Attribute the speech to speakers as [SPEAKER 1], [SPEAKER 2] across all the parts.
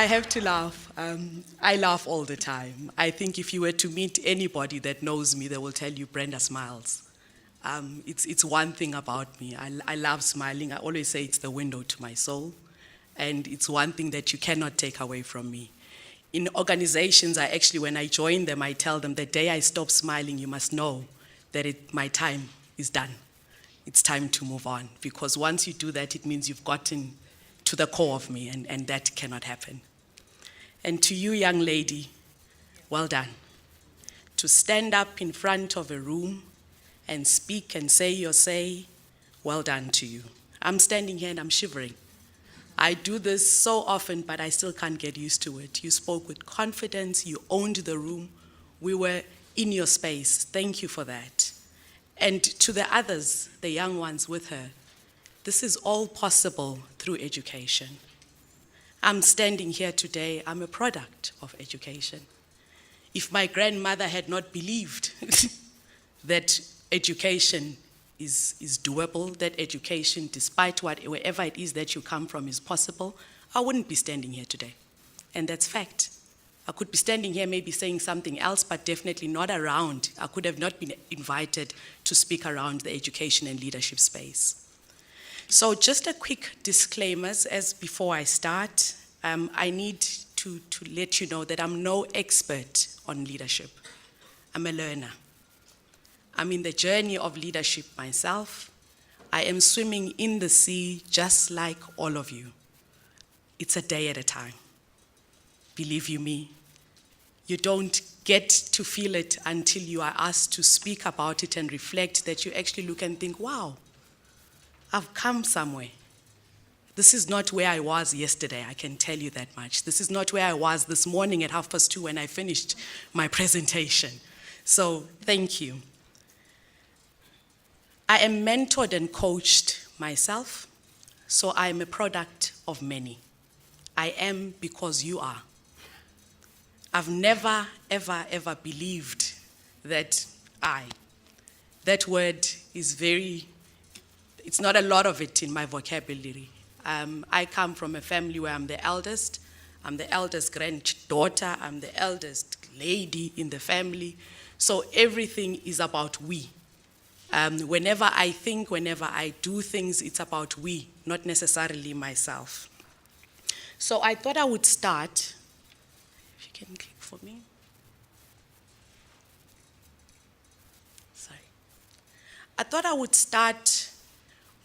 [SPEAKER 1] I have to laugh. I laugh all the time. I think if you were to meet anybody that knows me, they will tell you Brenda smiles. It's one thing about me. I love smiling. I always say it's the window to my soul. And it's one thing that you cannot take away from me. In organizations, when I join them, I tell them the day I stop smiling, you must know that my time is done. It's time to move on. Because once you do that, it means you've gotten to the core of me, and that cannot happen. And to you, young lady, well done. To stand up in front of a room and speak and say your say, well done to you. I'm standing here and I'm shivering. I do this so often, but I still can't get used to it. You spoke with confidence, you owned the room, we were in your space. Thank you for that. And to the others, the young ones with her, this is all possible through education. I'm standing here today, I'm a product of education. If my grandmother had not believed that education is doable, that education, despite wherever it is that you come from, is possible, I wouldn't be standing here today. And that's fact. I could be standing here maybe saying something else, but definitely not around. I could have not been invited to speak around the education and leadership space. So just a quick disclaimers as before I start. I need to let you know that I'm no expert on leadership. I'm a learner. I'm in the journey of leadership myself. I am swimming in the sea just like all of you. It's a day at a time. Believe you me, you don't get to feel it until you are asked to speak about it and reflect, that you actually look and think, wow, I've come somewhere. This is not where I was yesterday, I can tell you that much. This is not where I was this morning at 2:30 when I finished my presentation. So thank you. I am mentored and coached myself, so I am a product of many. I am because you are. I've never, ever, ever believed that that word is it's not a lot of it in my vocabulary. I come from a family where I'm the eldest granddaughter, I'm the eldest lady in the family, so everything is about we. Whenever I think, whenever I do things, it's about we, not necessarily myself. So I thought I would start, if you can click for me. Sorry. I thought I would start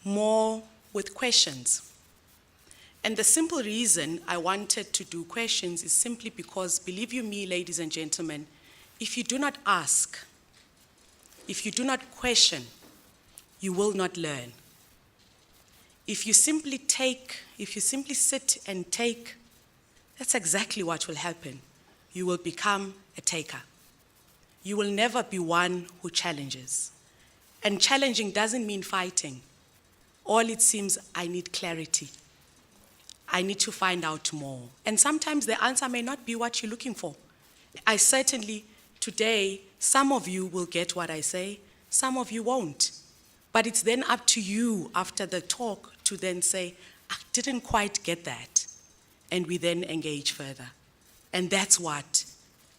[SPEAKER 1] more with questions. And the simple reason I wanted to do questions is simply because, believe you me, ladies and gentlemen, if you do not ask, if you do not question, you will not learn. If you simply sit and take, that's exactly what will happen. You will become a taker. You will never be one who challenges. And challenging doesn't mean fighting. All it seems, I need clarity. I need to find out more. And sometimes the answer may not be what you're looking for. I certainly, today, some of you will get what I say, some of you won't. But it's then up to you after the talk to then say, I didn't quite get that. And we then engage further. And that's what,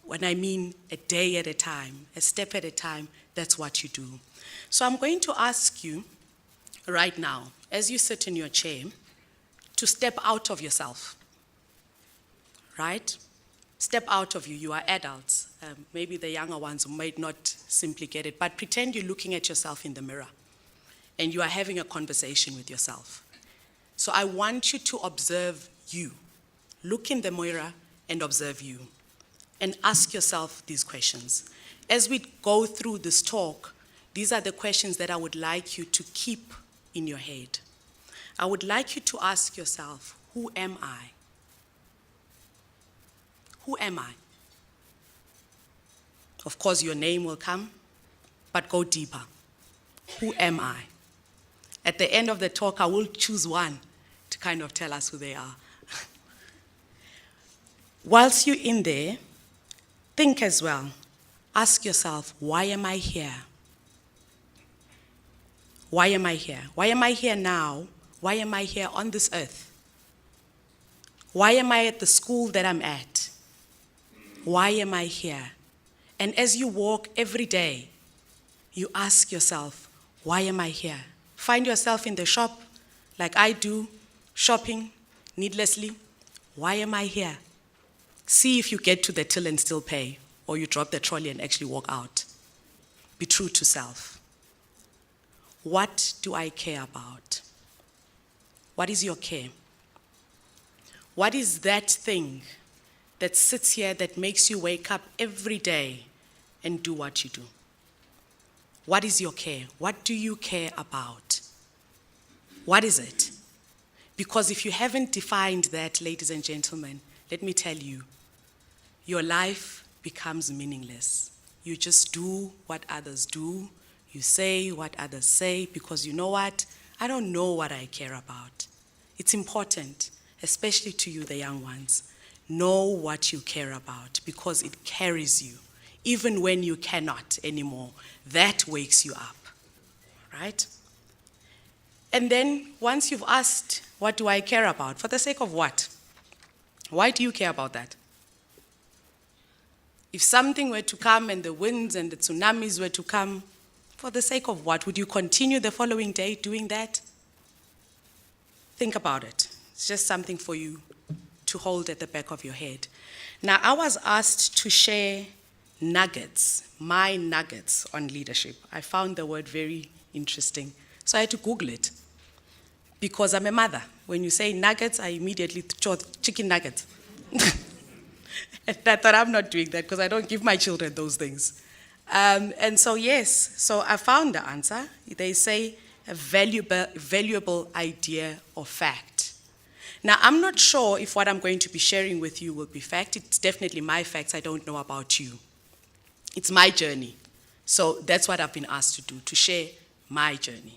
[SPEAKER 1] when I mean a day at a time, a step at a time, that's what you do. So I'm going to ask you right now, as you sit in your chair, to step out of yourself, right? Step out of you. You are adults. Maybe the younger ones might not simply get it, but pretend you're looking at yourself in the mirror and you are having a conversation with yourself. So I want you to observe you. Look in the mirror and observe you and ask yourself these questions. As we go through this talk, these are the questions that I would like you to keep in your head. I would like you to ask yourself, who am I? Who am I? Of course, your name will come, but go deeper. Who am I? At the end of the talk, I will choose one to kind of tell us who they are. Whilst you're in there, think as well. Ask yourself, why am I here? Why am I here? Why am I here now? Why am I here on this earth? Why am I at the school that I'm at? Why am I here? And as you walk every day, you ask yourself, why am I here? Find yourself in the shop, like I do, shopping needlessly. Why am I here? See if you get to the till and still pay, or you drop the trolley and actually walk out. Be true to self. What do I care about? What is your care? What is that thing that sits here that makes you wake up every day and do what you do? What is your care? What do you care about? What is it? Because if you haven't defined that, ladies and gentlemen, let me tell you, your life becomes meaningless. You just do what others do. You say what others say, because you know what? I don't know what I care about. It's important, especially to you, the young ones. Know what you care about, because it carries you. Even when you cannot anymore, that wakes you up, right? And then once you've asked, what do I care about? For the sake of what? Why do you care about that? If something were to come and the winds and the tsunamis were to come, for the sake of what? Would you continue the following day doing that? Think about it. It's just something for you to hold at the back of your head. Now, I was asked to share nuggets, my nuggets on leadership. I found the word very interesting, so I had to Google it. Because I'm a mother. When you say nuggets, I immediately thought chicken nuggets. And I thought I'm not doing that because I don't give my children those things. And so yes, so I found the answer. They say a valuable idea or fact. Now, I'm not sure if what I'm going to be sharing with you will be fact. It's definitely my facts. I don't know about you. It's my journey. So that's what I've been asked to do, to share my journey.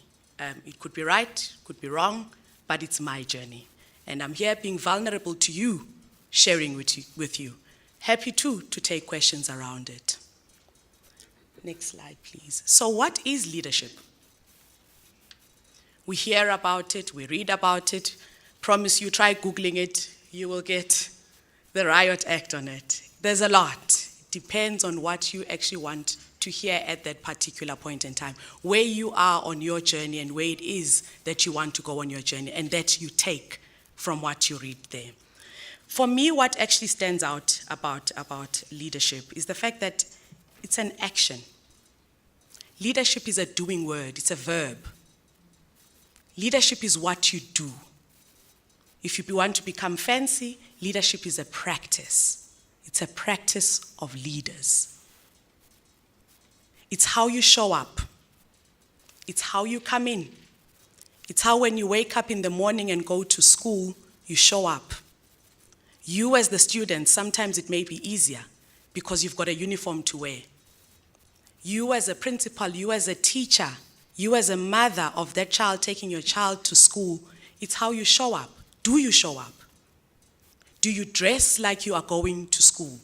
[SPEAKER 1] It could be right, could be wrong, but it's my journey. And I'm here being vulnerable to you, sharing with you. Happy to take questions around it. Next slide, please. So what is leadership? We hear about it, we read about it. Promise you, try Googling it, you will get the riot act on it. There's a lot. It depends on what you actually want to hear at that particular point in time, where you are on your journey and where it is that you want to go on your journey and that you take from what you read there. For me, what actually stands out about leadership is the fact that it's an action. Leadership is a doing word, it's a verb. Leadership is what you do. If you want to become fancy, leadership is a practice. It's a practice of leaders. It's how you show up. It's how you come in. It's how when you wake up in the morning and go to school, you show up. You as the student, sometimes it may be easier because you've got a uniform to wear. You as a principal, you as a teacher, you as a mother of that child taking your child to school, it's how you show up. Do you show up? Do you dress like you are going to school?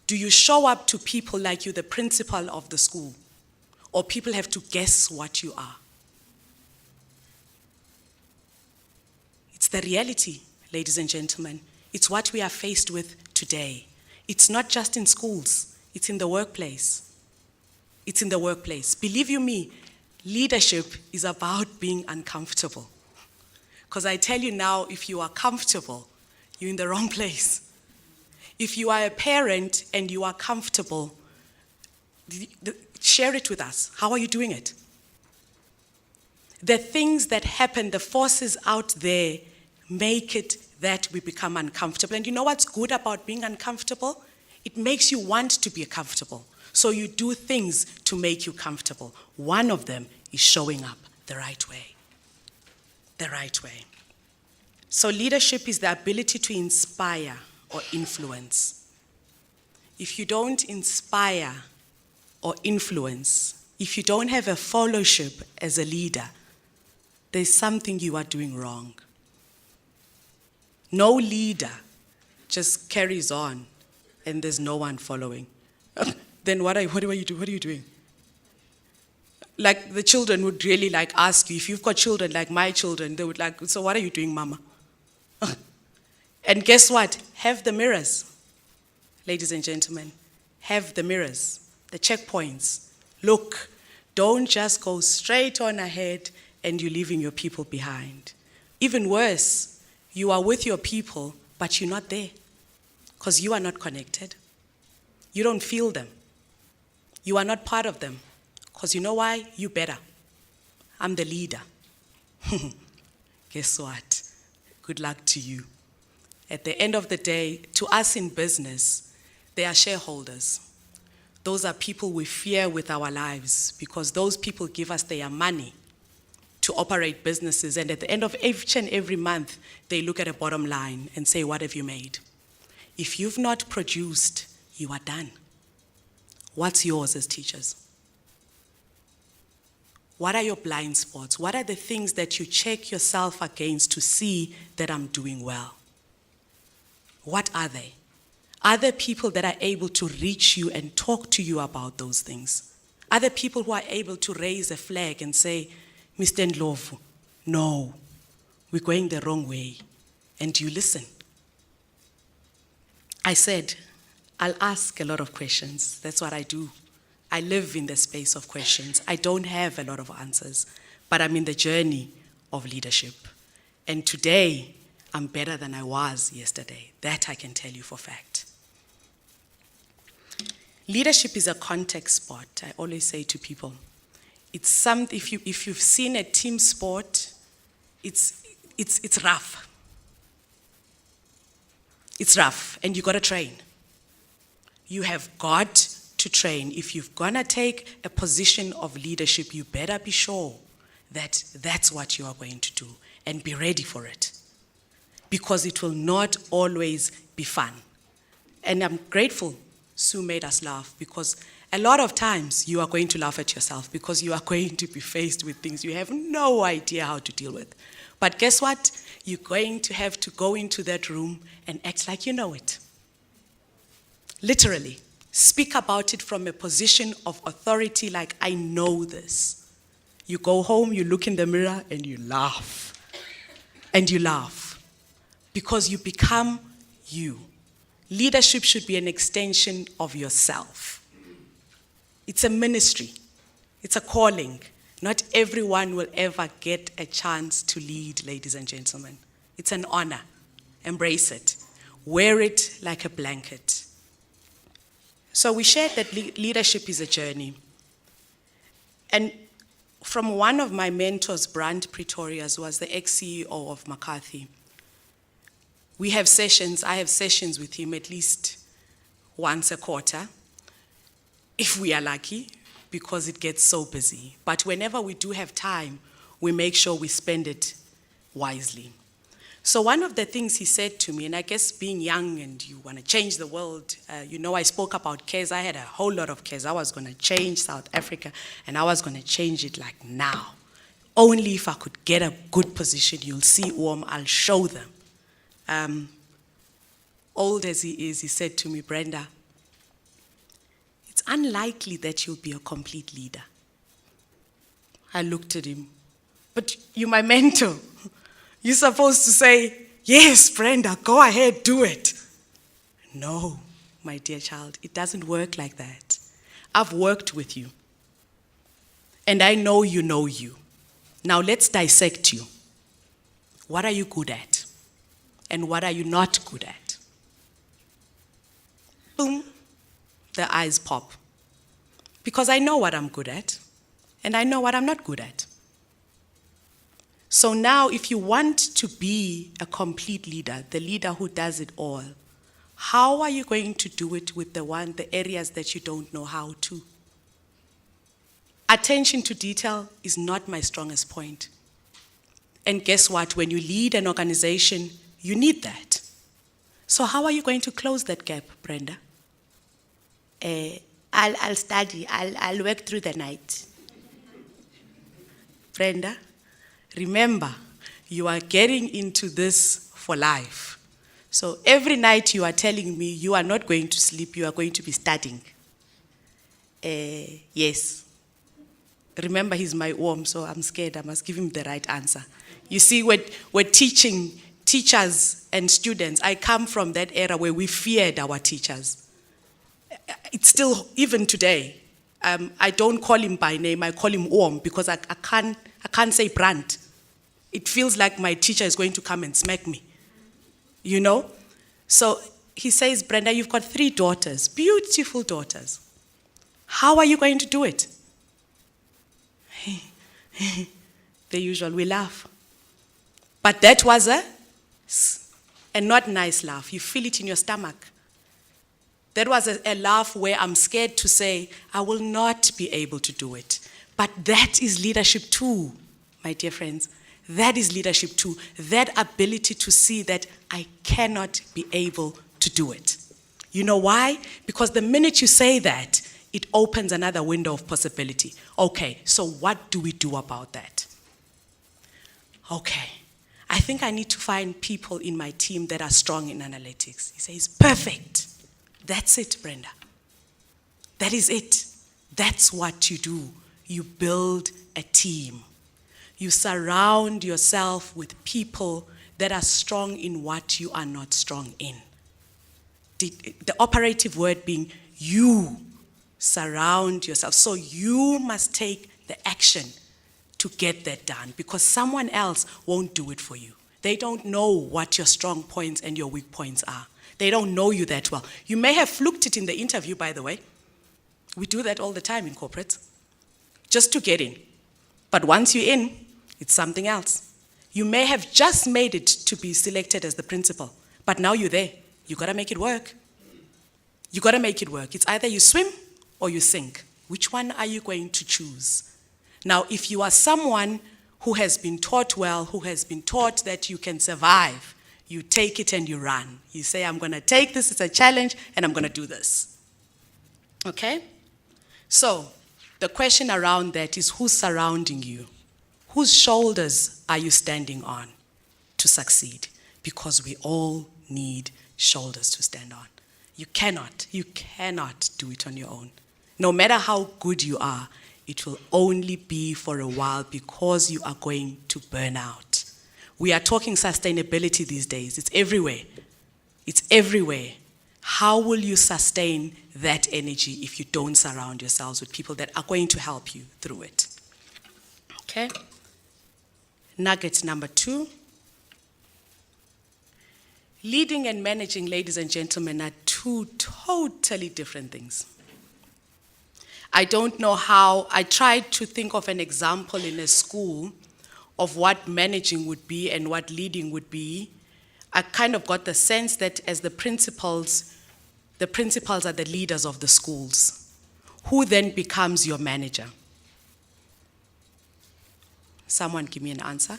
[SPEAKER 1] Do you show up to people like you're the principal of the school? Or people have to guess what you are? It's the reality, ladies and gentlemen. It's what we are faced with today. It's not just in schools, it's in the workplace. It's in the workplace. Believe you me, leadership is about being uncomfortable. Because I tell you now, if you are comfortable, you're in the wrong place. If you are a parent and you are comfortable, share it with us. How are you doing it? The things that happen, the forces out there, make it that we become uncomfortable. And you know what's good about being uncomfortable? It makes you want to be comfortable. So you do things to make you comfortable. One of them is showing up the right way. The right way. So leadership is the ability to inspire or influence. If you don't inspire or influence, if you don't have a fellowship as a leader, there's something you are doing wrong. No leader just carries on and there's no one following. Then what are you doing? Like the children would really ask you, if you've got children like my children, they would so what are you doing, mama? And guess what? Have the mirrors. Ladies and gentlemen, have the mirrors, the checkpoints. Look, don't just go straight on ahead and you're leaving your people behind. Even worse, you are with your people, but you're not there because you are not connected. You don't feel them. You are not part of them because you know why? You better. I'm the leader. Guess what? Good luck to you. At the end of the day, to us in business, they are shareholders. Those are people we fear with our lives because those people give us their money to operate businesses, and at the end of each and every month, they look at a bottom line and say, what have you made? If you've not produced, you are done. What's yours as teachers? What are your blind spots? What are the things that you check yourself against to see that I'm doing well? What are they? Are there people that are able to reach you and talk to you about those things? Are there people who are able to raise a flag and say, Mr. Ndlovu, no, we're going the wrong way, and you listen? I said, I'll ask a lot of questions. That's what I do. I live in the space of questions. I don't have a lot of answers, but I'm in the journey of leadership. And today, I'm better than I was yesterday. That I can tell you for fact. Leadership is a contact sport. I always say to people, it's something. If you've seen a team sport, it's rough. It's rough, and you got to train. You have got to train. If you're gonna take a position of leadership, you better be sure that that's what you are going to do, and be ready for it, because it will not always be fun. And I'm grateful Sue made us laugh, because a lot of times you are going to laugh at yourself because you are going to be faced with things you have no idea how to deal with. But guess what? You're going to have to go into that room and act like you know it. Literally, speak about it from a position of authority, like I know this. You go home, you look in the mirror, and you laugh. And you laugh because you become you. Leadership should be an extension of yourself. It's a ministry. It's a calling. Not everyone will ever get a chance to lead, ladies and gentlemen. It's an honor. Embrace it. Wear it like a blanket. So we shared that leadership is a journey. And from one of my mentors, Brenda Pretorius, who was the ex-CEO of McCarthy, we have sessions, I have sessions with him at least once a quarter, if we are lucky, because it gets so busy. But whenever we do have time, we make sure we spend it wisely. So one of the things he said to me, and I guess being young and you want to change the world, I spoke about cares. I had a whole lot of cares. I was going to change South Africa, and I was going to change it like now. Only if I could get a good position. You'll see, I'll show them. Old as he is, he said to me, Brenda, it's unlikely that you'll be a complete leader. I looked at him, but you're my mentor. You're supposed to say, yes, Brenda, go ahead, do it. No, my dear child, it doesn't work like that. I've worked with you, and I know you know you. Now let's dissect you. What are you good at? And what are you not good at? Boom, the eyes pop. Because I know what I'm good at, and I know what I'm not good at. So now, if you want to be a complete leader, the leader who does it all, how are you going to do it with the areas that you don't know how to? Attention to detail is not my strongest point. And guess what? When you lead an organization, you need that. So how are you going to close that gap, Brenda?
[SPEAKER 2] I'll study. I'll work through the night.
[SPEAKER 1] Brenda, remember, you are getting into this for life. So every night you are telling me you are not going to sleep, you are going to be studying. Yes. Remember, he's my so I'm scared. I must give him the right answer. You see, we're teaching teachers and students, I come from that era where we feared our teachers. It's still, even today, I don't call him by name, I call him Om, because I can't say Brand. It feels like my teacher is going to come and smack me, you know? So he says, Brenda, you've got 3 daughters, beautiful daughters. How are you going to do it? The usual, we laugh. But that was a not nice laugh. You feel it in your stomach. That was a laugh where I'm scared to say, I will not be able to do it. But that is leadership too, my dear friends. That is leadership too. That ability to see that I cannot be able to do it. You know why? Because the minute you say that, it opens another window of possibility. Okay, so what do we do about that? Okay, I think I need to find people in my team that are strong in analytics. He says, perfect. That's it, Brenda. That is it. That's what you do. You build a team. You surround yourself with people that are strong in what you are not strong in. The operative word being you surround yourself. So you must take the action to get that done, because someone else won't do it for you. They don't know what your strong points and your weak points are. They don't know you that well. You may have fluked it in the interview, by the way. We do that all the time in corporates, just to get in. But once you're in, it's something else. You may have just made it to be selected as the principal, but now you're there. You gotta make it work. You gotta make it work. It's either you swim or you sink. Which one are you going to choose? Now, if you are someone who has been taught well, who has been taught that you can survive, you take it and you run. You say, I'm gonna take this, it's a challenge, and I'm gonna do this. Okay? So, the question around that is, who's surrounding you? Whose shoulders are you standing on to succeed? Because we all need shoulders to stand on. You cannot do it on your own. No matter how good you are, it will only be for a while, because you are going to burn out. We are talking sustainability these days. It's everywhere. It's everywhere. How will you sustain that energy if you don't surround yourselves with people that are going to help you through it? Okay? Nugget number 2. Leading and managing, ladies and gentlemen, are 2 totally different things. I don't know how. I tried to think of an example in a school of what managing would be and what leading would be. I kind of got the sense that as the principals are the leaders of the schools. Who then becomes your manager? Someone give me an answer.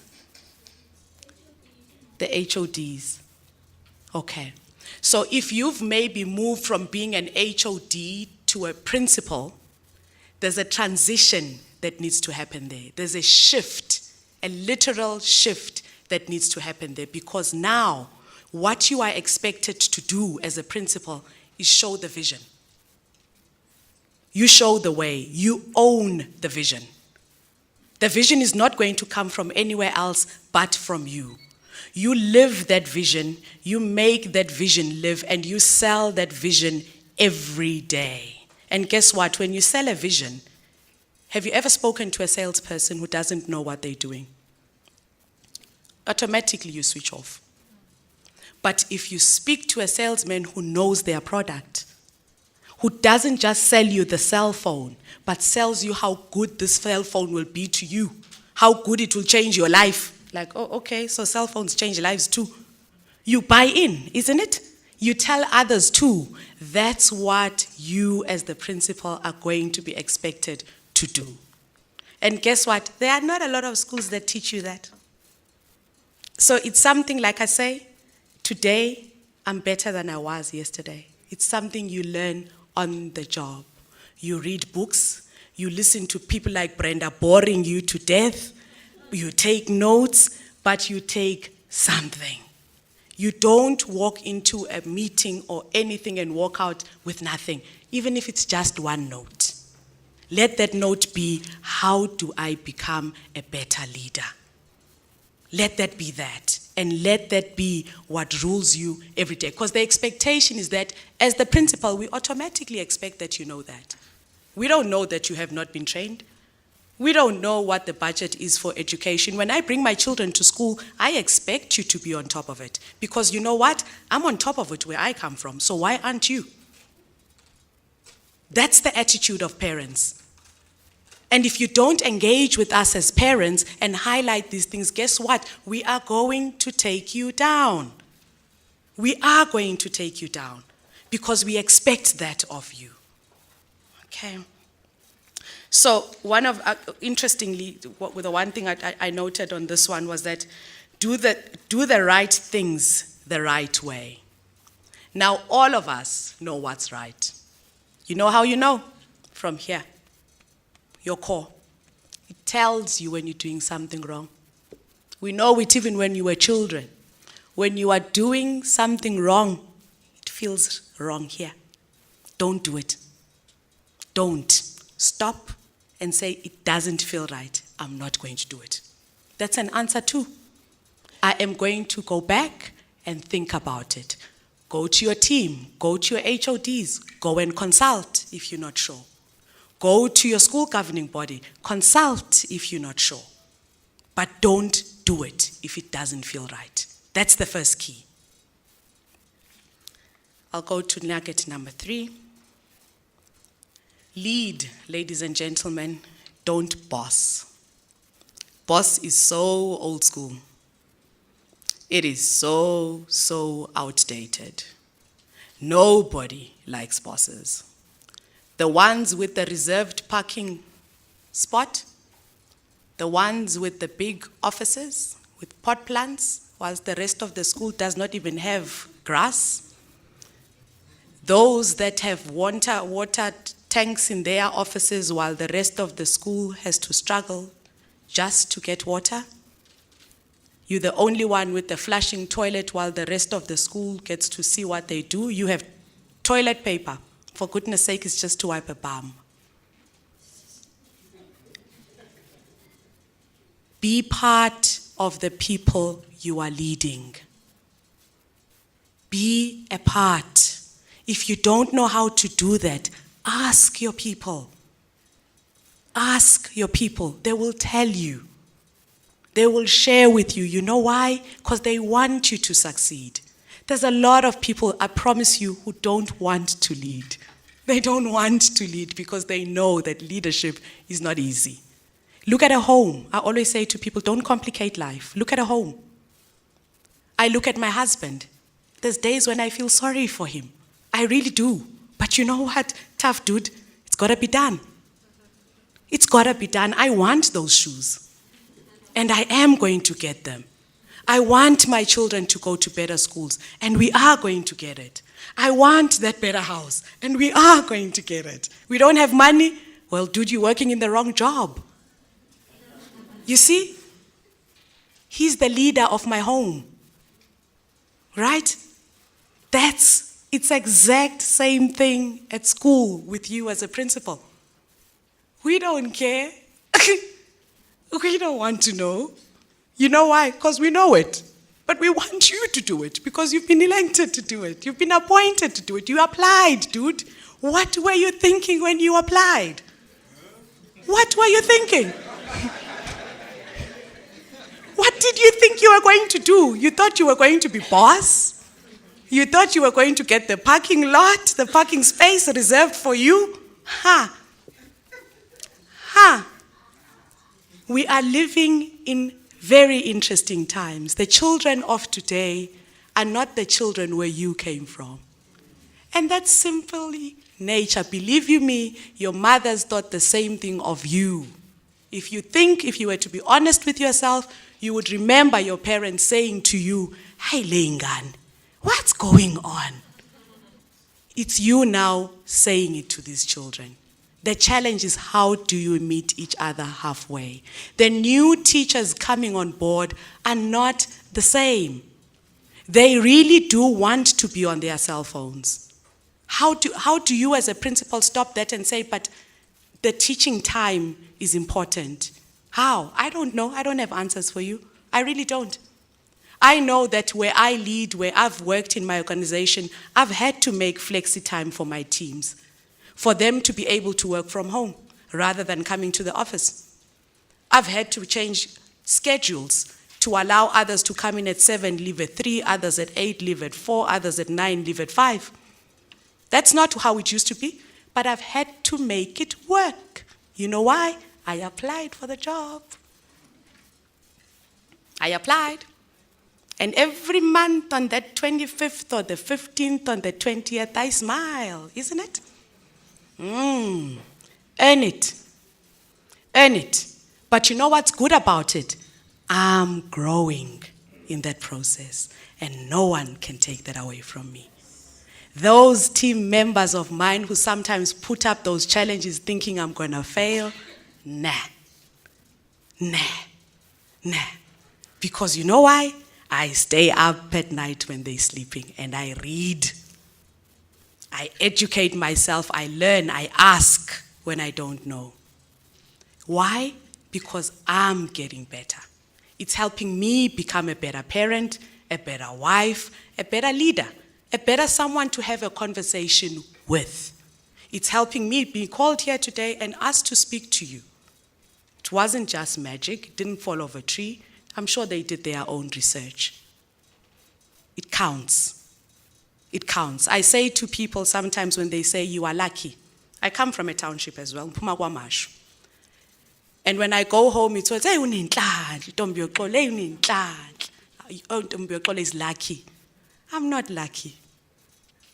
[SPEAKER 1] The HODs. Okay. So if you've maybe moved from being an HOD to a principal, there's a transition that needs to happen there. There's a shift, a literal shift that needs to happen there, because now what you are expected to do as a principal is show the vision. You show the way. You own the vision. The vision is not going to come from anywhere else but from you. You live that vision, you make that vision live, and you sell that vision every day. And guess what? When you sell a vision, have you ever spoken to a salesperson who doesn't know what they're doing? Automatically you switch off. But if you speak to a salesman who knows their product, who doesn't just sell you the cell phone, but sells you how good this cell phone will be to you, how good it will change your life. Like, oh, okay, so cell phones change lives too. You buy in, isn't it? You tell others too. That's what you as the principal are going to be expected to do. And guess what? There are not a lot of schools that teach you that. So it's something, like I say, today I'm better than I was yesterday. It's something you learn on the job. You read books, you listen to people like Brenda boring you to death, you take notes, but you take something. You don't walk into a meeting or anything and walk out with nothing, even if it's just one note. Let that note be, how do I become a better leader? Let that be that. And let that be what rules you every day. Because the expectation is that as the principal, we automatically expect that you know that. We don't know that you have not been trained. We don't know what the budget is for education. When I bring my children to school, I expect you to be on top of it. Because you know what? I'm on top of it where I come from. So why aren't you? That's the attitude of parents. And if you don't engage with us as parents and highlight these things, guess what? We are going to take you down. We are going to take you down because we expect that of you. Okay. So interestingly, the one thing I noted on this one was that do the right things the right way. Now, all of us know what's right. You know how you know? From here. Your core. It tells you when you're doing something wrong. We know it even when you were children. When you are doing something wrong, it feels wrong here. Don't do it. Don't. Stop and say, it doesn't feel right. I'm not going to do it. That's an answer too. I am going to go back and think about it. Go to your team. Go to your HODs. Go and consult if you're not sure. Go to your school governing body. Consult if you're not sure. But don't do it if it doesn't feel right. That's the first key. I'll go to nugget number 3. Lead, ladies and gentlemen. Don't boss. Boss is so old school. It is so outdated. Nobody likes bosses. The ones with the reserved parking spot, the ones with the big offices, with pot plants, whilst the rest of the school does not even have grass. Those that have water tanks in their offices while the rest of the school has to struggle just to get water. You're the only one with the flushing toilet while the rest of the school gets to see what they do. You have toilet paper. For goodness sake, it's just to wipe a bum. Be part of the people you are leading. Be a part. If you don't know how to do that, ask your people. Ask your people. They will tell you. They will share with you. You know why? Because they want you to succeed. There's a lot of people, I promise you, who don't want to lead. They don't want to lead because they know that leadership is not easy. Look at a home. I always say to people, don't complicate life. Look at a home. I look at my husband. There's days when I feel sorry for him. I really do. But you know what? Tough dude. It's got to be done. It's got to be done. I want those shoes. And I am going to get them. I want my children to go to better schools, and we are going to get it. I want that better house, and we are going to get it. We don't have money? Well, dude, you're working in the wrong job. You see? He's the leader of my home. Right? It's exact same thing at school with you as a principal. We don't care. We don't want to know. You know why? Because we know it. But we want you to do it because you've been elected to do it. You've been appointed to do it. You applied, dude. What were you thinking when you applied? What were you thinking? What did you think you were going to do? You thought you were going to be boss? You thought you were going to get the parking lot, the parking space reserved for you? We are living in very interesting times. The children of today are not the children where you came from. And that's simply nature. Believe you me, your mothers thought the same thing of you. If you were to be honest with yourself, you would remember your parents saying to you, "Hey, Lengan, what's going on?" It's you now saying it to these children. The challenge is, how do you meet each other halfway? The new teachers coming on board are not the same. They really do want to be on their cell phones. How do you as a principal stop that and say, but the teaching time is important? How? I don't know. I don't have answers for you. I really don't. I know that where I lead, where I've worked in my organization, I've had to make flexi time for my teams, for them to be able to work from home rather than coming to the office. I've had to change schedules to allow others to come in at 7, leave at 3, others at 8, leave at 4, others at 9, leave at 5. That's not how it used to be, but I've had to make it work. You know why? I applied for the job. I applied. And every month on that 25th or the 15th or the 20th, I smile, isn't it? Earn it. Earn it. But you know what's good about it? I'm growing in that process, and no one can take that away from me. Those team members of mine who sometimes put up those challenges thinking I'm going to fail, nah. Because you know why? I stay up at night when they're sleeping and I read. I educate myself, I learn, I ask when I don't know. Why? Because I'm getting better. It's helping me become a better parent, a better wife, a better leader, a better someone to have a conversation with. It's helping me be called here today and asked to speak to you. It wasn't just magic, it didn't fall off a tree. I'm sure they did their own research. It counts. It counts. I say to people sometimes when they say, you are lucky. I come from a township as well, Mpuma KwaMashu. And when I go home, it's always, hey, uninhlanhla, Ntombi yoxolo, hey, uninhlanhla. Oh, Ntombi yoxolo is lucky. I'm not lucky.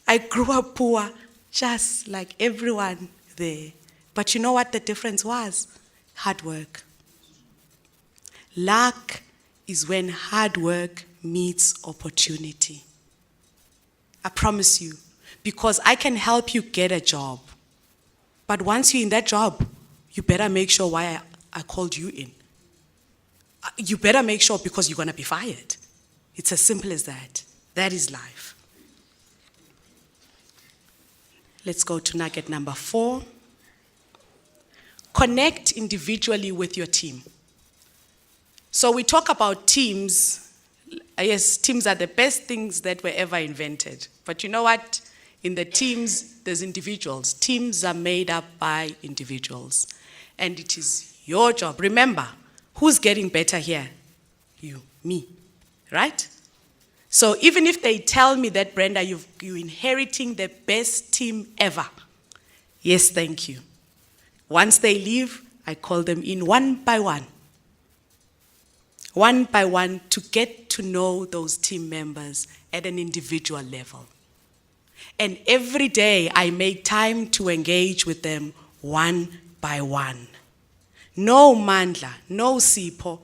[SPEAKER 1] I grew up poor, just like everyone there. But you know what the difference was? Hard work. Luck is when hard work meets opportunity. I promise you, because I can help you get a job. But once you're in that job, you better make sure why I called you in. You better make sure because you're going to be fired. It's as simple as that. That is life. Let's go to nugget number 4. Connect individually with your team. So we talk about teams. Yes, teams are the best things that were ever invented. But you know what? In the teams, there's individuals. Teams are made up by individuals. And it is your job. Remember, who's getting better here? You, me, right? So even if they tell me that, Brenda, you're inheriting the best team ever. Yes, thank you. Once they leave, I call them in one by one to get to know those team members at an individual level. And every day I make time to engage with them one by one. No Mandla, no Sipho,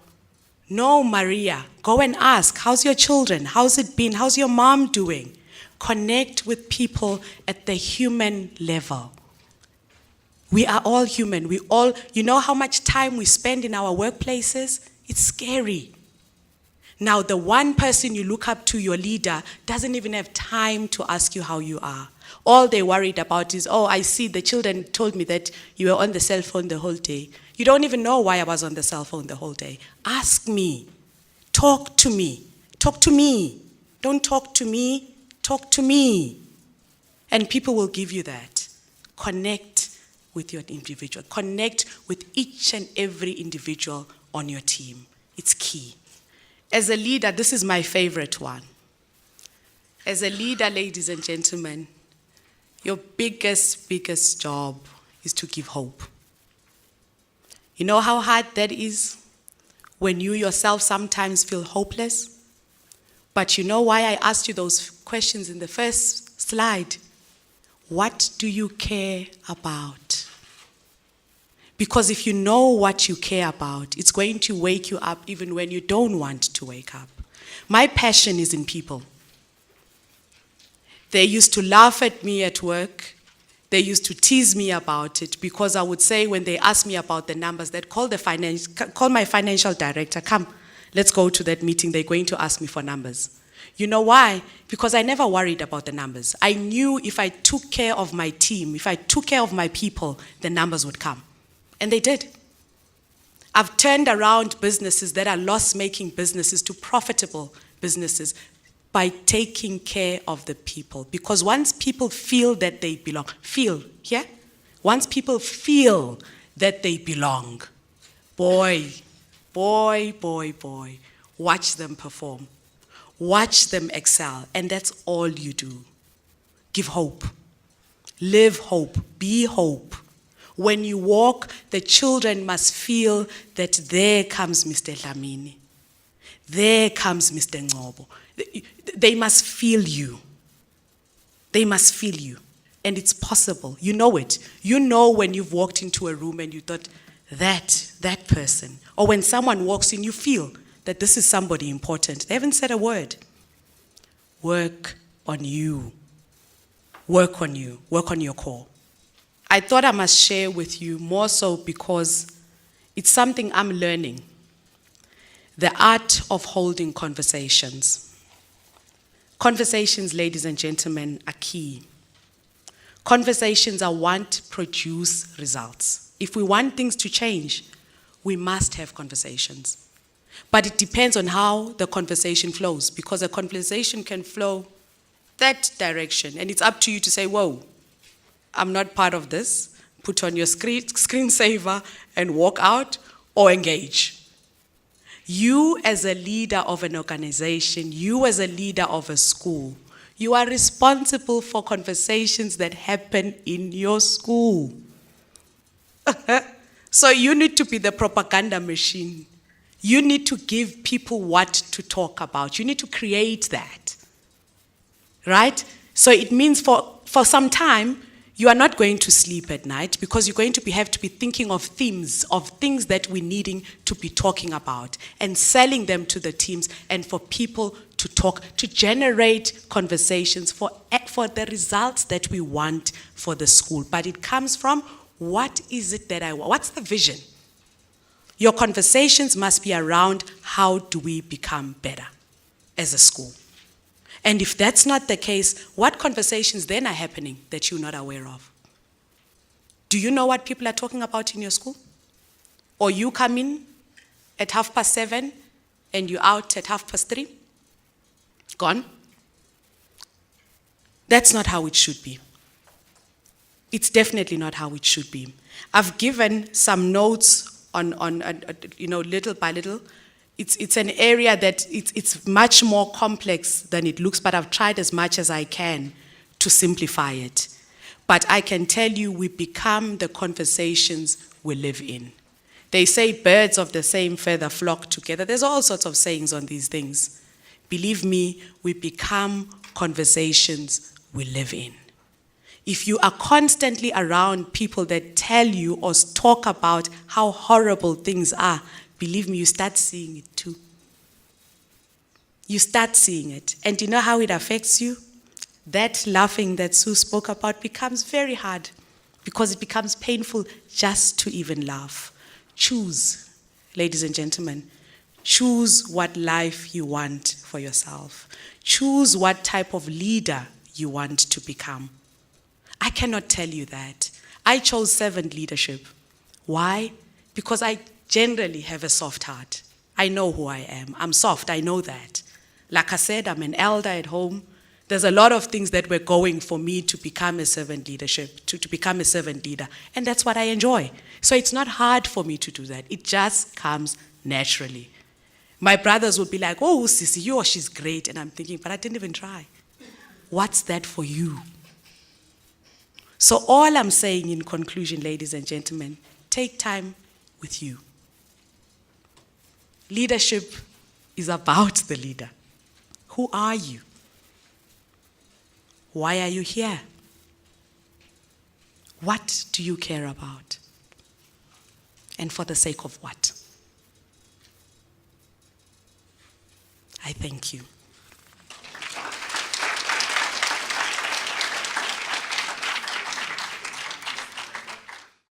[SPEAKER 1] no Maria. Go and ask, how's your children? How's it been? How's your mom doing? Connect with people at the human level. We are all human. You know how much time we spend in our workplaces? It's scary. Now, the one person you look up to, your leader, doesn't even have time to ask you how you are. All they're worried about is, oh, I see the children told me that you were on the cell phone the whole day. You don't even know why I was on the cell phone the whole day. Ask me. Talk to me. Talk to me. Don't talk to me. Talk to me. And people will give you that. Connect with your individual. Connect with each and every individual on your team. It's key. As a leader, this is my favorite one. As a leader, ladies and gentlemen, your biggest job is to give hope. You know how hard that is when you yourself sometimes feel hopeless? But you know why I asked you those questions in the first slide? What do you care about? Because if you know what you care about, it's going to wake you up even when you don't want to wake up. My passion is in people. They used to laugh at me at work. They used to tease me about it because I would say when they asked me about the numbers, they'd call my financial director, come, let's go to that meeting. They're going to ask me for numbers. You know why? Because I never worried about the numbers. I knew if I took care of my team, if I took care of my people, the numbers would come. And they did. I've turned around businesses that are loss-making businesses to profitable businesses by taking care of the people. Because once people feel that they belong, once people feel that they belong, boy, watch them perform. Watch them excel. And that's all you do. Give hope. Live hope. Be hope. When you walk, the children must feel that there comes Mr. Dlamini. There comes Mr. Ngobo. They must feel you. They must feel you. And it's possible. You know it. You know when you've walked into a room and you thought, that person. Or when someone walks in, you feel that this is somebody important. They haven't said a word. Work on you. Work on you. Work on your core. I thought I must share with you more so because it's something I'm learning. The art of holding conversations. Conversations, ladies and gentlemen, are key. Conversations are what produce results. If we want things to change, we must have conversations. But it depends on how the conversation flows, because a conversation can flow that direction, and it's up to you to say, whoa, I'm not part of this. Put on your screensaver and walk out or engage. You as a leader of an organization, you as a leader of a school, you are responsible for conversations that happen in your school. So you need to be the propaganda machine. You need to give people what to talk about. You need to create that. Right? So it means for some time, you are not going to sleep at night because you're going to have to be thinking of themes, of things that we're needing to be talking about and selling them to the teams and for people to talk, to generate conversations for the results that we want for the school. But it comes from, what is it that I want? What's the vision? Your conversations must be around, how do we become better as a school? And if that's not the case, what conversations then are happening that you're not aware of? Do you know what people are talking about in your school? Or you come in at 7:30 and you're out at 3:30? Gone? That's not how it should be. It's definitely not how it should be. I've given some notes on little by little. It's an area that it's much more complex than it looks, but I've tried as much as I can to simplify it. But I can tell you, we become the conversations we live in. They say birds of the same feather flock together. There's all sorts of sayings on these things. Believe me, we become conversations we live in. If you are constantly around people that tell you or talk about how horrible things are, believe me, you start seeing it too. You start seeing it. And you know how it affects you? That laughing that Sue spoke about becomes very hard because it becomes painful just to even laugh. Choose, ladies and gentlemen, choose what life you want for yourself. Choose what type of leader you want to become. I cannot tell you that. I chose servant leadership. Why? Because I generally have a soft heart. I know who I am. I'm soft, I know that. Like I said, I'm an elder at home. There's a lot of things that were going for me to become a servant leadership, to become a servant leader. And that's what I enjoy. So it's not hard for me to do that. It just comes naturally. My brothers would be like, oh, Sissy, she's great. And I'm thinking, but I didn't even try. What's that for you? So all I'm saying in conclusion, ladies and gentlemen, take time with you. Leadership is about the leader. Who are you? Why are you here? What do you care about? And for the sake of what? I thank you.